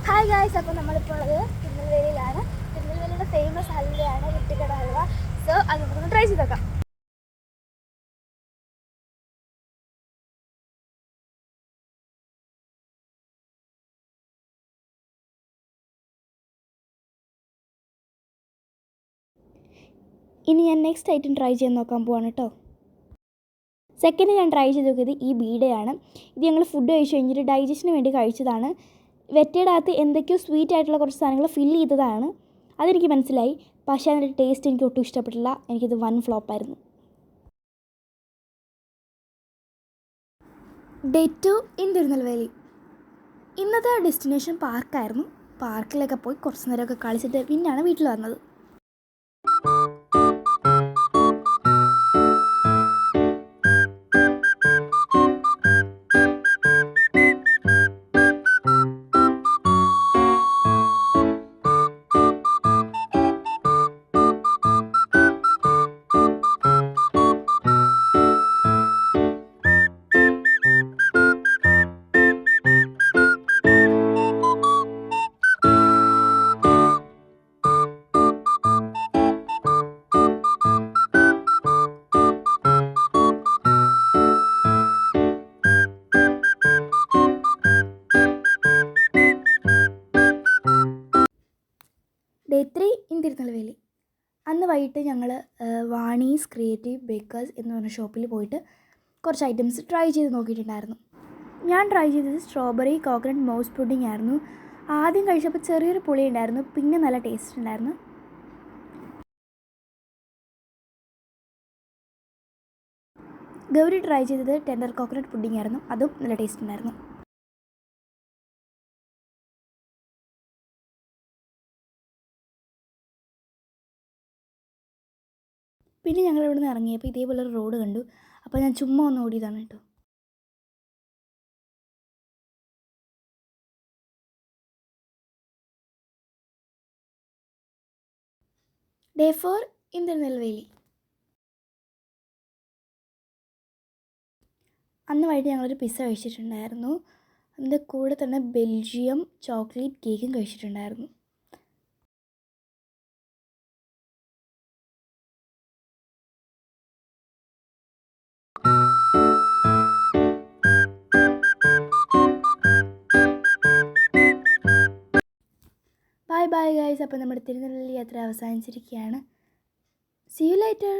Hi guys, അപ്പോൾ നമ്മളിപ്പോൾ ഉള്ളത് തിരുനെൽവേലിയിലാണ്. തിരുനെൽവേലിയുടെ ഫേമസ് ഹൽവയാണ് കുട്ടിക്കട ഹൽവ. സോ അത് നമുക്കൊന്ന് ട്രൈ ചെയ്ത് നോക്കാം. ഇനി ഞാൻ നെക്സ്റ്റ് ഐറ്റം ട്രൈ ചെയ്ത് നോക്കാൻ പോവാണ് കേട്ടോ. സെക്കൻഡ് ഞാൻ ട്രൈ ചെയ്ത് നോക്കിയത് ഈ ബീഡയാണ്. ഇത് ഞങ്ങൾ ഫുഡ് കഴിച്ച് കഴിഞ്ഞിട്ട് ഡൈജഷന് വേണ്ടി കഴിച്ചതാണ്. വെറ്റയുടെ അകത്ത് എന്തൊക്കെയോ സ്വീറ്റ് ആയിട്ടുള്ള കുറച്ച് സാധനങ്ങൾ ഫില്ല് ചെയ്തതാണ്. അതെനിക്ക് മനസ്സിലായി. പക്ഷേ അതിൻ്റെ ടേസ്റ്റ് എനിക്ക് ഒട്ടും ഇഷ്ടപ്പെട്ടില്ല. എനിക്കിത് വൻ ഫ്ലോപ്പായിരുന്നു. Day 2 in Tirunelveli. ഇന്നത്തെ ഡെസ്റ്റിനേഷൻ പാർക്കായിരുന്നു. പാർക്കിലൊക്കെ പോയി കുറച്ച് നേരമൊക്കെ കളിച്ചിട്ട് പിന്നെയാണ് വീട്ടിൽ വന്നത്. Day 3 in Tirunelveli. അന്ന് വൈകിട്ട് ഞങ്ങൾ വാണീസ് ക്രിയേറ്റീവ് ബേക്കേഴ്സ് എന്ന് പറഞ്ഞ ഷോപ്പിൽ പോയിട്ട് കുറച്ച് ഐറ്റംസ് ട്രൈ ചെയ്ത് നോക്കിയിട്ടുണ്ടായിരുന്നു. ഞാൻ ട്രൈ ചെയ്തത് സ്ട്രോബെറി കോക്കനട്ട് മൗസ് പുഡിംഗ് ആയിരുന്നു. ആദ്യം കഴിച്ചപ്പോൾ ചെറിയൊരു പുളി ഉണ്ടായിരുന്നു, പിന്നെ നല്ല ടേസ്റ്റ് ഉണ്ടായിരുന്നു. ഗൗരി ട്രൈ ചെയ്തത് ടെൻഡർ കോക്കനട്ട് പുഡിംഗ് ആയിരുന്നു. അതും നല്ല ടേസ്റ്റ് ഉണ്ടായിരുന്നു. പിന്നെ ഞങ്ങൾ ഇവിടെ നിന്ന് ഇറങ്ങിയപ്പോൾ ഇതേപോലെ ഒരു റോഡ് കണ്ടു. അപ്പോൾ ഞാൻ ചുമ്മാ ഒന്ന് ഓടിയതാണ് കേട്ടോ. Day 4 in Tirunelveli. അന്ന് വൈകിട്ട് ഞങ്ങളൊരു പിസ്സ കഴിച്ചിട്ടുണ്ടായിരുന്നു. അതിൻ്റെ കൂടെ തന്നെ ബെൽജിയം ചോക്ലേറ്റ് കേക്കും കഴിച്ചിട്ടുണ്ടായിരുന്നു. Bye bye guys. അപ്പോൾ നമ്മുടെ തിരുനെൽവേലി യാത്ര അവസാനിച്ചിരിക്കുകയാണ്. See you later.